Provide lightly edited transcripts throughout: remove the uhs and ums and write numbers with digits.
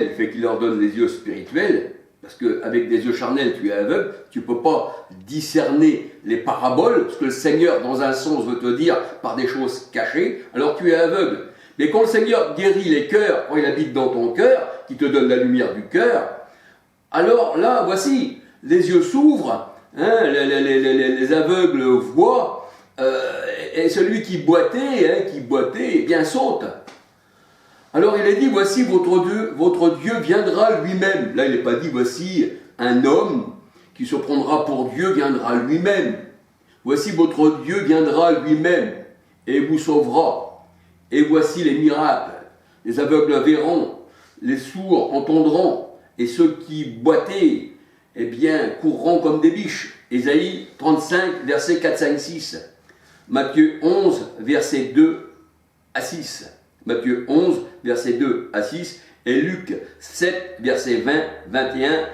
fait qu'il leur donne les yeux spirituels, parce qu'avec des yeux charnels, tu es aveugle, tu ne peux pas discerner les paraboles, ce que le Seigneur, dans un sens, veut te dire par des choses cachées, alors tu es aveugle. Mais quand le Seigneur guérit les cœurs, quand il habite dans ton cœur, qui te donne la lumière du cœur, alors là, voici, les yeux s'ouvrent, hein, les aveugles voient, et celui qui boitait, eh bien saute. Alors il est dit, voici votre Dieu viendra lui-même. Là il n'est pas dit, voici un homme qui se prendra pour Dieu viendra lui-même. Voici votre Dieu viendra lui-même et vous sauvera. Et voici les miracles. Les aveugles verront, les sourds entendront, et ceux qui boitaient, eh bien, courront comme des biches. Ésaïe 35, versets 4, 5, 6. Matthieu 11, versets 2 à 6. Matthieu 11, versets 2 à 6. Et Luc 7, versets 20, 21,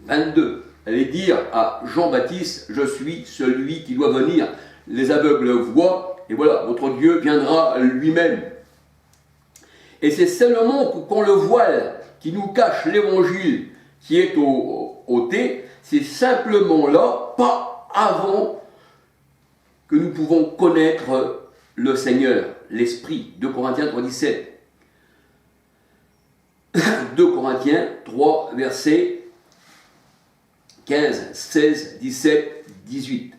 22. Allez dire à Jean-Baptiste, je suis celui qui doit venir. Les aveugles voient, et voilà, votre Dieu viendra lui-même. Et c'est seulement qu'on le voile qui nous cache l'évangile qui est ôté, c'est simplement là, pas avant que nous pouvons connaître le Seigneur, l'Esprit. 2 Corinthiens 3, 17. 2 Corinthiens 3, versets 15, 16, 17, 18.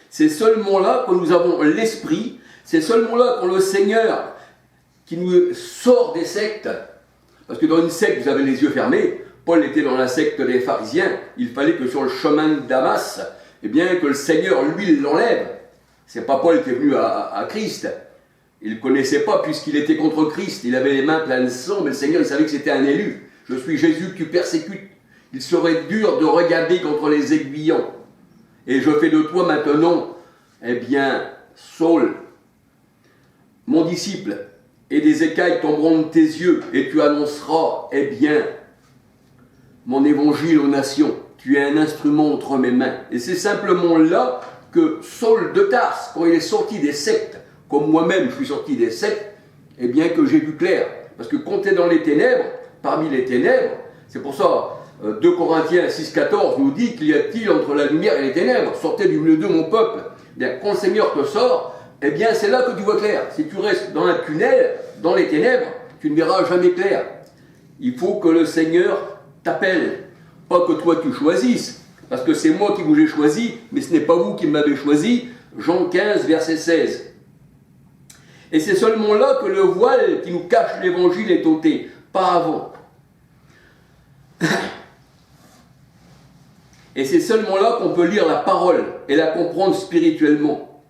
C'est seulement là que nous avons l'Esprit, c'est seulement là que le Seigneur qui nous sort des sectes, parce que dans une secte vous avez les yeux fermés. Paul était dans la secte des pharisiens, il fallait que sur le chemin de Damas, eh bien que le Seigneur lui l'enlève. C'est pas Paul qui est venu à Christ, il ne connaissait pas puisqu'il était contre Christ, il avait les mains pleines de sang, mais le Seigneur il savait que c'était un élu. Je suis Jésus que tu persécutes, il serait dur de regarder contre les aiguillons. Et je fais de toi maintenant, eh bien, Saul, mon disciple, et des écailles tomberont de tes yeux, et tu annonceras, eh bien, mon évangile aux nations. Tu es un instrument entre mes mains. Et c'est simplement là que Saul de Tarse, quand il est sorti des sectes, comme moi-même je suis sorti des sectes, eh bien que j'ai vu clair. Parce que quand tu es dans les ténèbres, parmi les ténèbres, c'est pour ça, 2 Corinthiens 6,14 nous dit qu'il y a-t-il entre la lumière et les ténèbres. Sortez du milieu de mon peuple. Eh bien, quand le Seigneur te sort, eh bien c'est là que tu vois clair. Si tu restes dans un tunnel, dans les ténèbres, tu ne verras jamais clair. Il faut que le Seigneur t'appelle, pas que toi tu choisisses, parce que c'est moi qui vous ai choisi, mais ce n'est pas vous qui m'avez choisi. Jean 15, verset 16. Et c'est seulement là que le voile qui nous cache l'évangile est ôté, pas avant. Et c'est seulement là qu'on peut lire la parole et la comprendre spirituellement.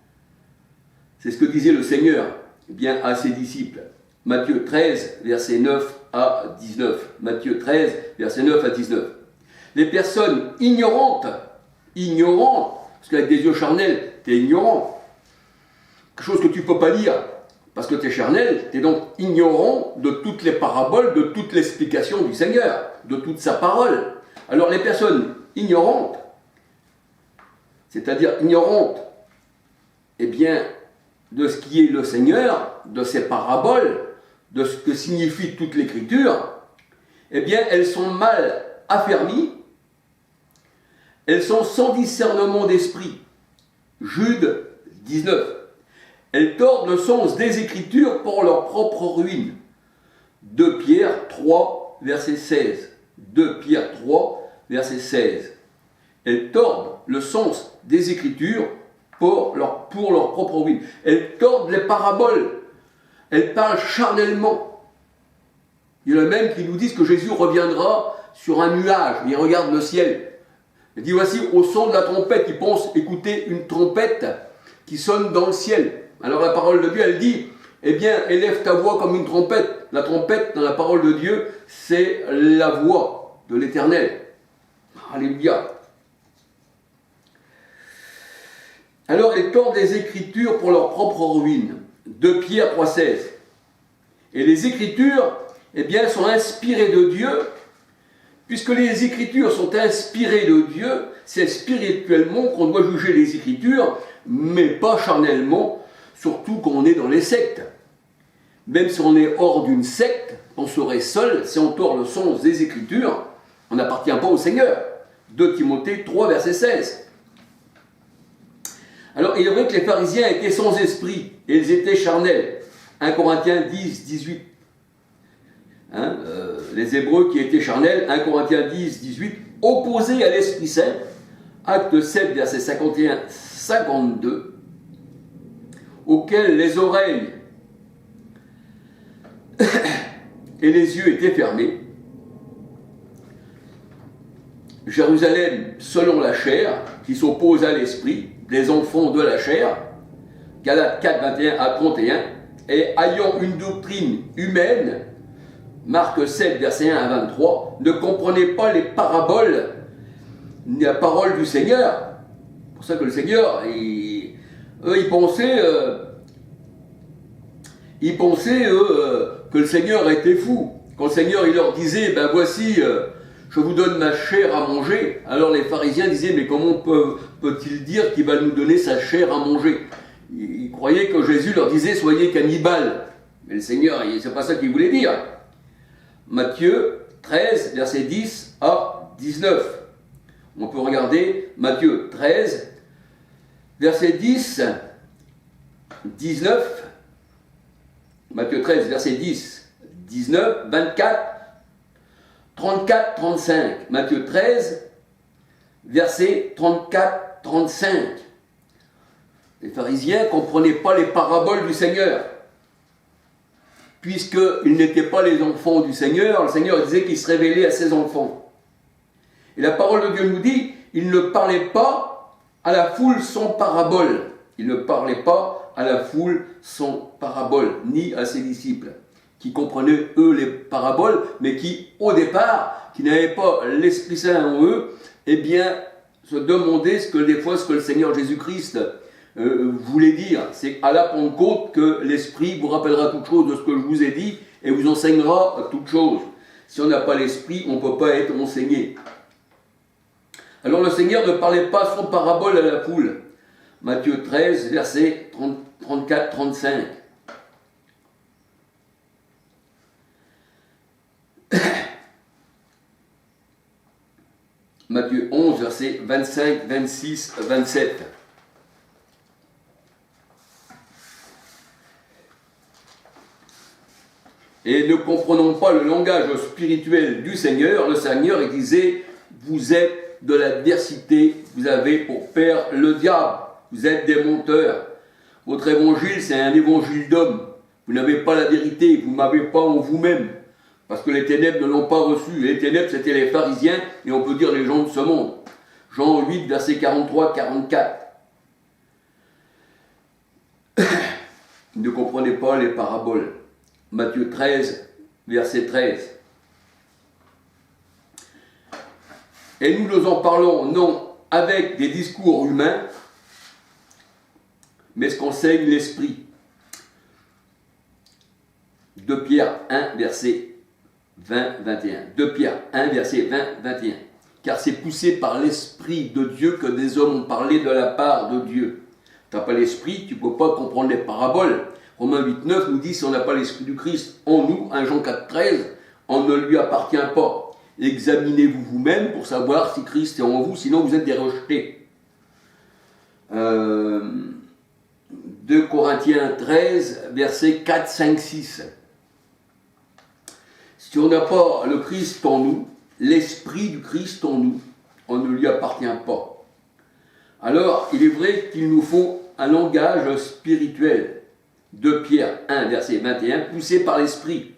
C'est ce que disait le Seigneur, eh bien, à ses disciples. Matthieu 13, verset 9 à 19. Matthieu 13, verset 9 à 19. Les personnes ignorantes, parce qu'avec des yeux charnels, tu es ignorant. Quelque chose que tu ne peux pas lire, parce que tu es charnel, tu es donc ignorant de toutes les paraboles, de toute l'explication du Seigneur, de toute sa parole. Alors les personnes ignorantes, c'est-à-dire ignorantes, eh bien, de ce qui est le Seigneur, de ses paraboles, de ce que signifie toute l'Écriture, eh bien, elles sont mal affermies, elles sont sans discernement d'esprit. Jude 19. Elles tordent le sens des Écritures pour leur propre ruine. 2 Pierre 3, verset 16. 2 Pierre 3, verset 16. Elles tordent le sens des Écritures pour leur propre ruine. Elles tordent les paraboles. Elles parlent charnellement. Il y en a même qui nous disent que Jésus reviendra sur un nuage. Il regarde le ciel. Il dit, voici, au son de la trompette, ils pensent écouter une trompette qui sonne dans le ciel. Alors la parole de Dieu, elle dit, eh bien, élève ta voix comme une trompette. La trompette, dans la parole de Dieu, c'est la voix de l'Éternel. Alléluia. Alors, elles tordent les Écritures pour leur propre ruine. 2 Pierre 3, 16. Et les Écritures, eh bien, sont inspirées de Dieu. Puisque les Écritures sont inspirées de Dieu, c'est spirituellement qu'on doit juger les Écritures, mais pas charnellement, surtout quand on est dans les sectes. Même si on est hors d'une secte, on serait seul si on tord le sens des Écritures, on n'appartient pas au Seigneur. 2 Timothée 3, verset 16. Alors, il est vrai que les pharisiens étaient sans esprit, et ils étaient charnels. 1 Corinthiens 10, 18. Les Hébreux qui étaient charnels, 1 Corinthiens 10, 18, opposés à l'Esprit Saint, acte 7, verset 51, 52, auxquels les oreilles et les yeux étaient fermés. Jérusalem selon la chair, qui s'oppose à l'esprit, les enfants de la chair, Galates 4, 21 à 31, et ayant une doctrine humaine, Marc 7, verset 1 à 23, ne comprenez pas les paraboles ni la parole du Seigneur. C'est pour ça que le Seigneur, ils pensaient, que le Seigneur était fou. Quand le Seigneur il leur disait, ben voici, je vous donne ma chair à manger, alors les pharisiens disaient, mais comment peut-il dire qu'il va nous donner sa chair à manger? Ils croyaient que Jésus leur disait, soyez cannibales. Mais le Seigneur, c'est pas ça qu'il voulait dire. Matthieu 13, verset 10 à 19. On peut regarder Matthieu 13, verset 10, 19. Matthieu 13, verset 10, 19, 24, 34, 35. Matthieu 13, verset 34, 35. Les pharisiens ne comprenaient pas les paraboles du Seigneur. Puisqu'ils n'étaient pas les enfants du Seigneur, le Seigneur disait qu'il se révélait à ses enfants. Et la parole de Dieu nous dit, il ne parlait pas à la foule sans parabole. Il ne parlait pas à la foule sans parabole, ni à ses disciples, qui comprenaient eux les paraboles, mais qui, au départ, qui n'avaient pas l'Esprit Saint en eux, eh bien, se demandaient ce que le Seigneur Jésus-Christ voulait dire. C'est à la Pentecôte que l'Esprit vous rappellera toute chose de ce que je vous ai dit et vous enseignera toute chose. Si on n'a pas l'Esprit, on ne peut pas être enseigné. Alors le Seigneur ne parlait pas sans parabole à la foule. Matthieu 13, versets 34-35. Matthieu 11, versets 25, 26, 27. Et ne comprenons pas le langage spirituel du Seigneur, le Seigneur il disait, vous êtes de l'adversité, vous avez pour père le diable, vous êtes des menteurs. Votre évangile, c'est un évangile d'homme. Vous n'avez pas la vérité, vous ne m'avez pas en vous-même. Parce que les ténèbres ne l'ont pas reçu. Les ténèbres, c'était les pharisiens, et on peut dire les gens de ce monde. Jean 8, verset 43-44. Ne comprenez pas les paraboles. Matthieu 13, verset 13. Et nous en parlons non avec des discours humains, mais ce qu'enseigne l'Esprit. 2 Pierre 1, verset 20-21. 2 Pierre 1, verset 20-21. Car c'est poussé par l'Esprit de Dieu que des hommes ont parlé de la part de Dieu. Tu n'as pas l'Esprit, tu ne peux pas comprendre les paraboles. Romains 8, 9 nous dit, si on n'a pas l'Esprit du Christ en nous, 1 Jean 4, 13, on ne lui appartient pas. Examinez-vous vous-même pour savoir si Christ est en vous, sinon vous êtes des rejetés. 2 Corinthiens 13, versets 4, 5, 6. Si on n'a pas le Christ en nous, l'Esprit du Christ en nous, on ne lui appartient pas. Alors, il est vrai qu'il nous faut un langage spirituel. 2 Pierre 1, verset 21, poussé par l'Esprit.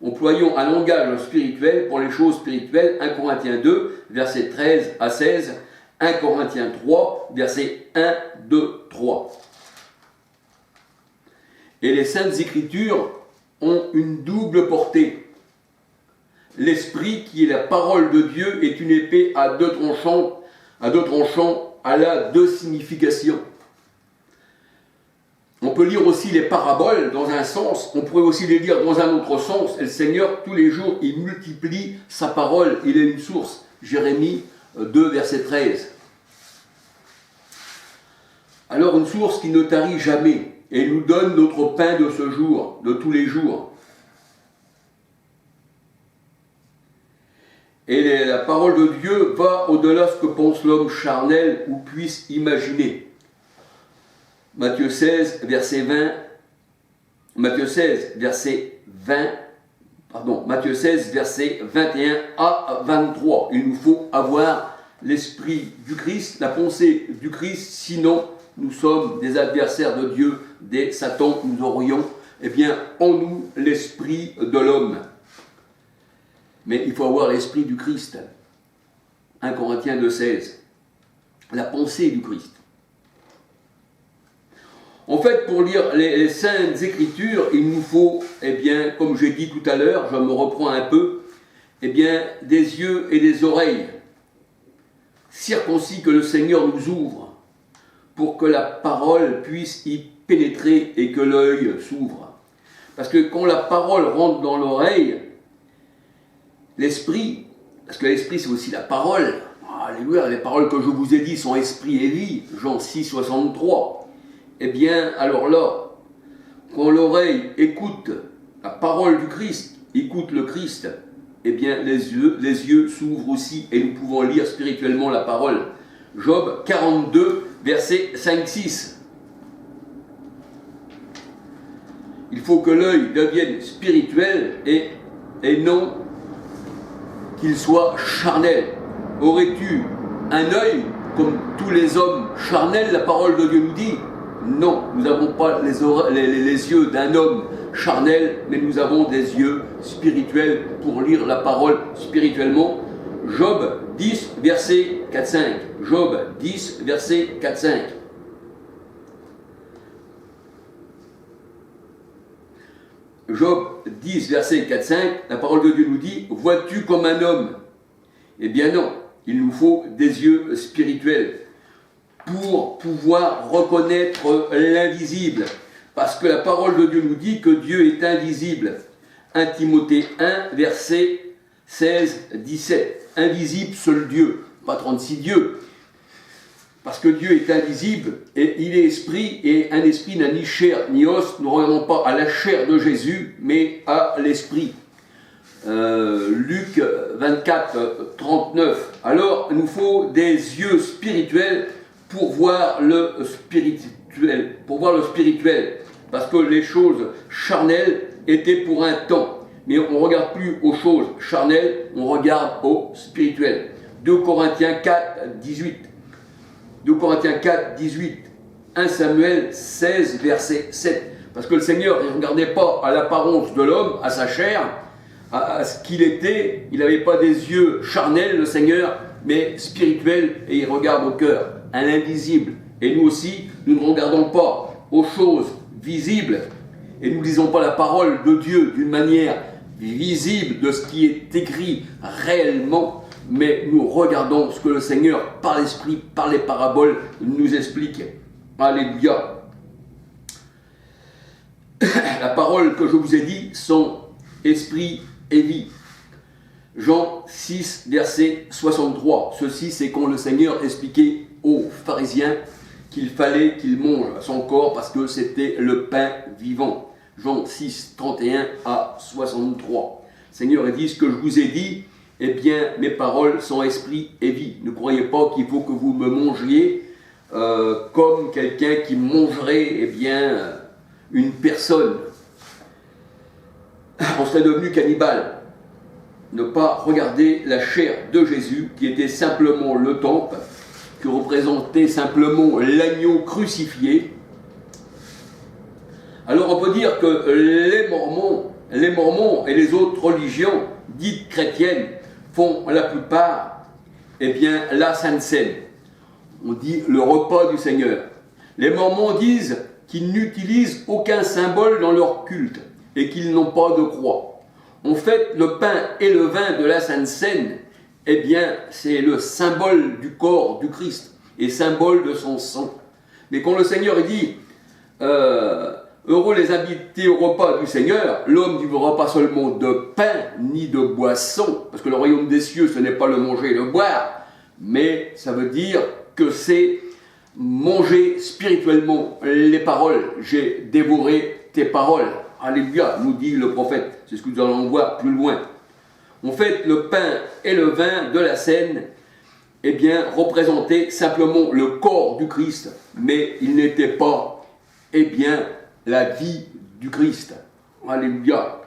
Employons un langage spirituel pour les choses spirituelles. 1 Corinthiens 2, verset 13 à 16. 1 Corinthiens 3, verset 1, 2, 3. Et les Saintes Écritures ont une double portée. L'Esprit, qui est la parole de Dieu, est une épée à deux tranchants, elle a deux significations. On peut lire aussi les paraboles dans un sens, on pourrait aussi les lire dans un autre sens. Et le Seigneur, tous les jours, il multiplie sa parole. Il est une source. Jérémie 2, verset 13. Alors une source qui ne tarit jamais et nous donne notre pain de ce jour, de tous les jours. Et la parole de Dieu va au-delà de ce que pense l'homme charnel ou puisse imaginer. Matthieu 16, verset 20. Matthieu 16, verset 21 à 23. Il nous faut avoir l'esprit du Christ, la pensée du Christ, sinon nous sommes des adversaires de Dieu, des Satan, nous aurions en nous l'esprit de l'homme. Mais il faut avoir l'esprit du Christ. 1 Corinthiens 2,16. La pensée du Christ. En fait, pour lire les Saintes Écritures, il nous faut, comme j'ai dit tout à l'heure, je me reprends un peu, des yeux et des oreilles circoncis que le Seigneur nous ouvre pour que la parole puisse y pénétrer et que l'œil s'ouvre. Parce que quand la parole rentre dans l'oreille, l'esprit, parce que l'esprit c'est aussi la parole, alléluia, les paroles que je vous ai dites sont esprit et vie, Jean 6, 63. Alors là, quand l'oreille écoute la parole du Christ, écoute le Christ, les yeux s'ouvrent aussi et nous pouvons lire spirituellement la parole. Job 42, verset 5-6. Il faut que l'œil devienne spirituel et non qu'il soit charnel. Aurais-tu un œil comme tous les hommes charnels, la parole de Dieu nous dit? Non, nous n'avons pas les yeux d'un homme charnel, mais nous avons des yeux spirituels pour lire la parole spirituellement. Job 10, verset 4-5. Job 10, verset 4-5. Job 10, verset 4-5, la parole de Dieu nous dit « Vois-tu comme un homme ?» Eh bien non, il nous faut des yeux spirituels pour pouvoir reconnaître l'invisible. Parce que la parole de Dieu nous dit que Dieu est invisible. 1 Timothée 1, verset 16-17. Invisible, seul Dieu, pas 36 dieux. Parce que Dieu est invisible et il est esprit, et un esprit n'a ni chair ni os. Nous ne regardons pas à la chair de Jésus, mais à l'esprit. Luc 24, 39. Alors, il nous faut des yeux spirituels pour voir le spirituel. Parce que les choses charnelles étaient pour un temps. Mais on ne regarde plus aux choses charnelles, on regarde au spirituel. 2 Corinthiens 4, 18. 2 Corinthiens 4, 18. 1 Samuel 16, verset 7. Parce que le Seigneur ne regardait pas à l'apparence de l'homme, à sa chair, à ce qu'il était. Il n'avait pas des yeux charnels, le Seigneur, mais spirituels, et il regarde au cœur, à l'invisible. Et nous aussi, nous ne regardons pas aux choses visibles, et nous ne lisons pas la parole de Dieu d'une manière visible de ce qui est écrit réellement, mais nous regardons ce que le Seigneur, par l'Esprit, par les paraboles, nous explique. Alléluia. La parole que je vous ai dit sont esprit et vie. Jean 6, verset 63. Ceci, c'est quand le Seigneur expliquait aux pharisiens qu'il fallait qu'ils mangent son corps parce que c'était le pain vivant. Jean 6, 31 à 63. Le Seigneur dit ce que je vous ai dit, mes paroles sont esprit et vie. Ne croyez pas qu'il faut que vous me mangiez comme quelqu'un qui mangerait une personne. On serait devenu cannibale. Ne pas regarder la chair de Jésus qui était simplement le temple, qui représentait simplement l'agneau crucifié. Alors on peut dire que les Mormons et les autres religions dites chrétiennes font la plupart la Sainte Seine. On dit le repas du Seigneur. Les Mormons disent qu'ils n'utilisent aucun symbole dans leur culte et qu'ils n'ont pas de croix. En fait, le pain et le vin de la Sainte Seine, c'est le symbole du corps du Christ et symbole de son sang. Mais quand le Seigneur dit heureux les invités au repas du Seigneur, l'homme ne vivra pas seulement de pain ni de boisson, parce que le royaume des cieux, ce n'est pas le manger et le boire, mais ça veut dire que c'est manger spirituellement les paroles. J'ai dévoré tes paroles. Alléluia, nous dit le prophète. C'est ce que nous allons voir plus loin. En fait, le pain et le vin de la scène, eh bien, représentaient simplement le corps du Christ, mais il n'était pas, eh bien, la vie du Christ. Alléluia.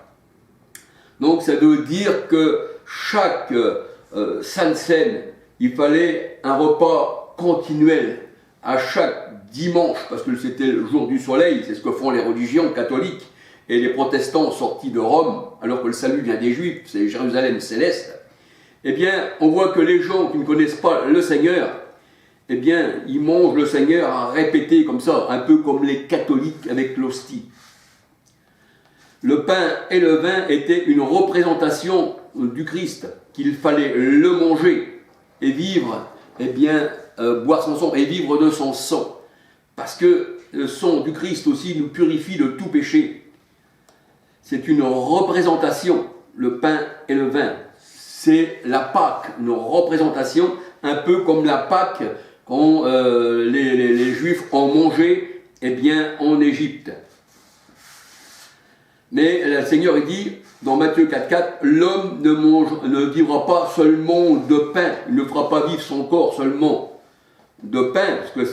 Donc, ça veut dire que chaque Sainte Seine, il fallait un repas continuel à chaque dimanche, parce que c'était le jour du soleil, c'est ce que font les religions catholiques et les protestants sortis de Rome, alors que le salut vient des Juifs, c'est Jérusalem céleste. Eh bien, on voit que les gens qui ne connaissent pas le Seigneur, eh bien, ils mangent le Seigneur à répéter comme ça, un peu comme les catholiques avec l'hostie. Le pain et le vin étaient une représentation du Christ, qu'il fallait le manger et vivre, eh bien, boire son sang et vivre de son sang. Parce que le sang du Christ aussi nous purifie de tout péché. C'est une représentation, le pain et le vin. C'est la Pâque, une représentation, un peu comme la Pâque quand les Juifs ont mangé, eh bien, en Égypte. Mais le Seigneur il dit, dans Matthieu 4,4, l'homme ne vivra pas seulement de pain, il ne fera pas vivre son corps seulement de pain, parce que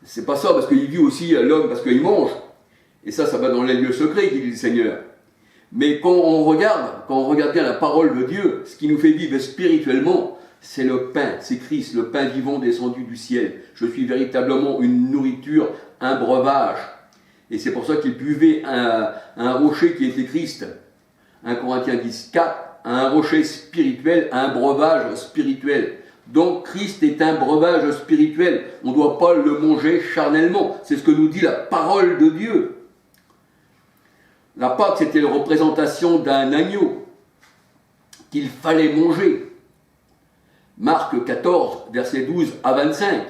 c'est pas ça, parce qu'il vit aussi l'homme parce qu'il mange. Et ça va dans les lieux secrets, dit le Seigneur. Mais quand on regarde bien la parole de Dieu, ce qui nous fait vivre spirituellement, c'est le pain, c'est Christ, le pain vivant descendu du ciel. Je suis véritablement une nourriture, un breuvage. Et c'est pour ça qu'il buvait un rocher qui était Christ. 1 Corinthiens 10, 4, un rocher spirituel, un breuvage spirituel. Donc Christ est un breuvage spirituel. On ne doit pas le manger charnellement. C'est ce que nous dit la parole de Dieu. La Pâque, c'était la représentation d'un agneau qu'il fallait manger. Marc 14, versets 12 à 25.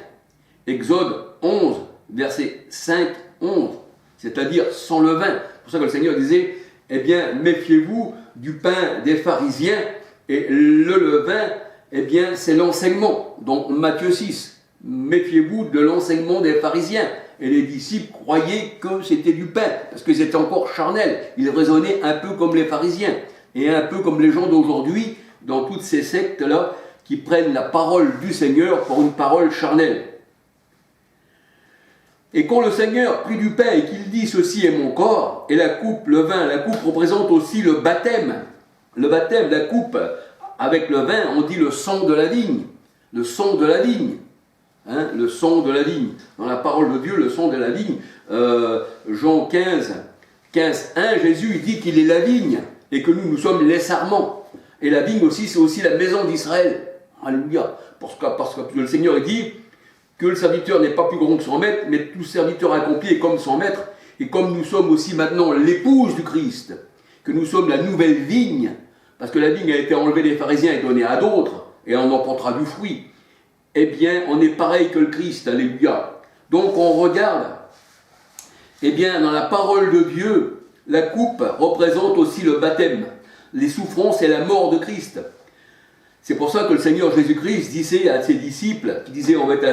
Exode 11, versets 5, 11. C'est-à-dire sans levain. C'est pour ça que le Seigneur disait, eh bien, méfiez-vous du pain des pharisiens, et le levain, eh bien, c'est l'enseignement. Donc, Matthieu 6, méfiez-vous de l'enseignement des pharisiens. Et les disciples croyaient que c'était du pain, parce qu'ils étaient encore charnels. Ils raisonnaient un peu comme les pharisiens, et un peu comme les gens d'aujourd'hui, dans toutes ces sectes-là, qui prennent la parole du Seigneur pour une parole charnelle. Et quand le Seigneur prit du pain et qu'il dit « Ceci est mon corps », et la coupe, le vin, la coupe représente aussi le baptême. Le baptême, la coupe, avec le vin, on dit le sang de la vigne. Le sang de la vigne. Hein, le sang de la vigne. Dans la parole de Dieu, le sang de la vigne. Jean 15, 1, Jésus il dit qu'il est la vigne et que nous sommes les sarments. Et la vigne aussi, c'est aussi la maison d'Israël. Alléluia. Parce que le Seigneur il dit que le serviteur n'est pas plus grand que son maître, mais tout serviteur accompli est comme son maître. Et comme nous sommes aussi maintenant l'épouse du Christ, que nous sommes la nouvelle vigne, parce que la vigne a été enlevée des pharisiens et donnée à d'autres, et on en portera du fruit, eh bien, on est pareil que le Christ, alléluia. Donc on regarde, eh bien, dans la parole de Dieu, la coupe représente aussi le baptême, les souffrances et la mort de Christ. C'est pour ça que le Seigneur Jésus-Christ disait à ses disciples, qui disaient on va être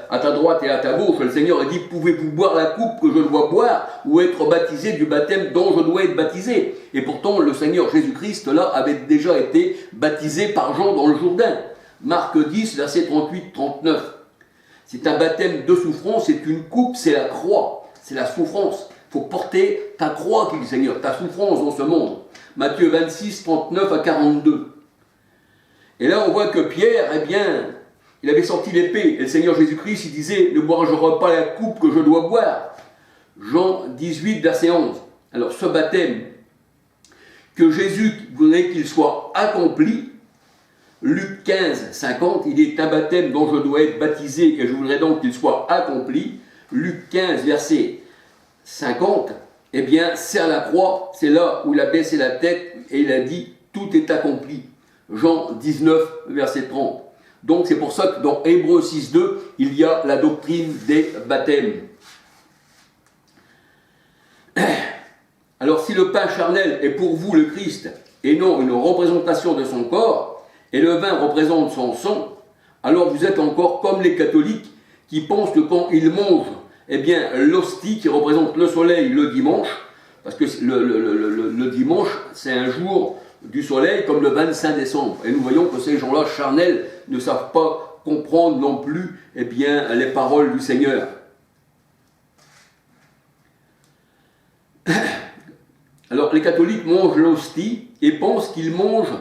à ta droite et à ta gauche, le Seigneur a dit pouvez-vous boire la coupe que je dois boire ou être baptisé du baptême dont je dois être baptisé. Et pourtant le Seigneur Jésus-Christ là avait déjà été baptisé par Jean dans le Jourdain. Marc 10, verset 38-39. C'est un baptême de souffrance, c'est une coupe, c'est la croix, c'est la souffrance. Il faut porter ta croix, dit le Seigneur, ta souffrance dans ce monde. Matthieu 26, 39 à 42. Et là, on voit que Pierre, eh bien, il avait sorti l'épée. Et le Seigneur Jésus-Christ, il disait, ne boirai pas la coupe que je dois boire. Jean 18, verset 11. Alors, ce baptême, que Jésus voulait qu'il soit accompli, Luc 15, 50, il est un baptême dont je dois être baptisé et je voudrais donc qu'il soit accompli. Luc 15, verset 50, eh bien, c'est à la croix, c'est là où il a baissé la tête et il a dit, tout est accompli. Jean 19, verset 30. Donc c'est pour ça que dans Hébreux 6, 2, il y a la doctrine des baptêmes. Alors si le pain charnel est pour vous le Christ, et non une représentation de son corps, et le vin représente son sang, alors vous êtes encore comme les catholiques qui pensent que quand ils mangent, eh bien l'hostie qui représente le soleil le dimanche, parce que le dimanche c'est un jour du soleil comme le 25 décembre. Et nous voyons que ces gens-là charnels ne savent pas comprendre non plus eh bien, les paroles du Seigneur. Alors les catholiques mangent l'hostie et pensent qu'ils mangent,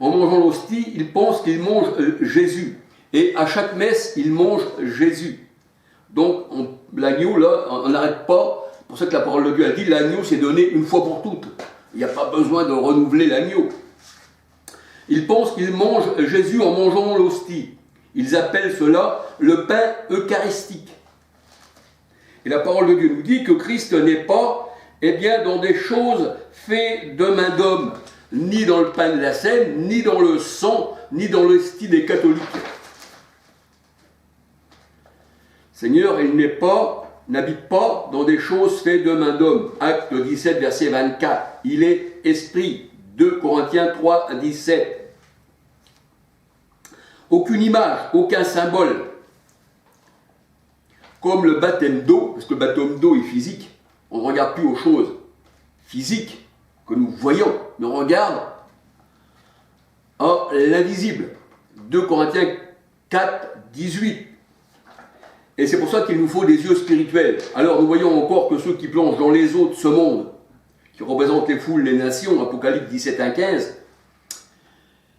en mangeant l'hostie, ils pensent qu'ils mangent Jésus. Et à chaque messe, ils mangent Jésus. Donc l'agneau, là, on n'arrête pas. C'est pour ça que la parole de Dieu a dit, l'agneau s'est donné une fois pour toutes. Il n'y a pas besoin de renouveler l'agneau. Ils pensent qu'ils mangent Jésus en mangeant l'hostie. Ils appellent cela le pain eucharistique. Et la parole de Dieu nous dit que Christ n'est pas eh bien, dans des choses faites de main d'homme, ni dans le pain de la scène, ni dans le sang, ni dans l'hostie des catholiques. Seigneur, il n'habite pas dans des choses faites de main d'homme. Acte 17, verset 24. Il est esprit. 2 Corinthiens 3, 17. Aucune image, aucun symbole. Comme le baptême d'eau, parce que le baptême d'eau est physique. On ne regarde plus aux choses physiques que nous voyons, mais on regarde à l'invisible. 2 Corinthiens 4, 18. Et c'est pour ça qu'il nous faut des yeux spirituels. Alors nous voyons encore que ceux qui plongent dans les eaux de ce monde, qui représentent les foules, les nations, Apocalypse 17, 1, 15,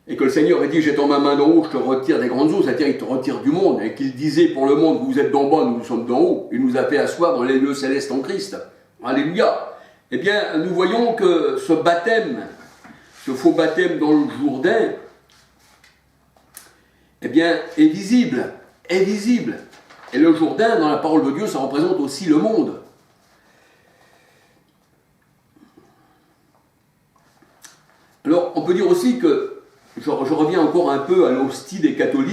et que le Seigneur a dit, j'étends ma main d'en haut, je te retire des grandes eaux, c'est-à-dire il te retire du monde, et qu'il disait pour le monde, vous êtes d'en bas, nous sommes d'en haut, il nous a fait asseoir dans les lieux célestes en Christ. Alléluia. Eh bien, nous voyons que ce baptême, ce faux baptême dans le Jourdain, eh bien, est visible, est visible. Et le Jourdain, dans la parole de Dieu, ça représente aussi le monde. Alors, on peut dire aussi que, je reviens encore un peu à l'hostie des catholiques,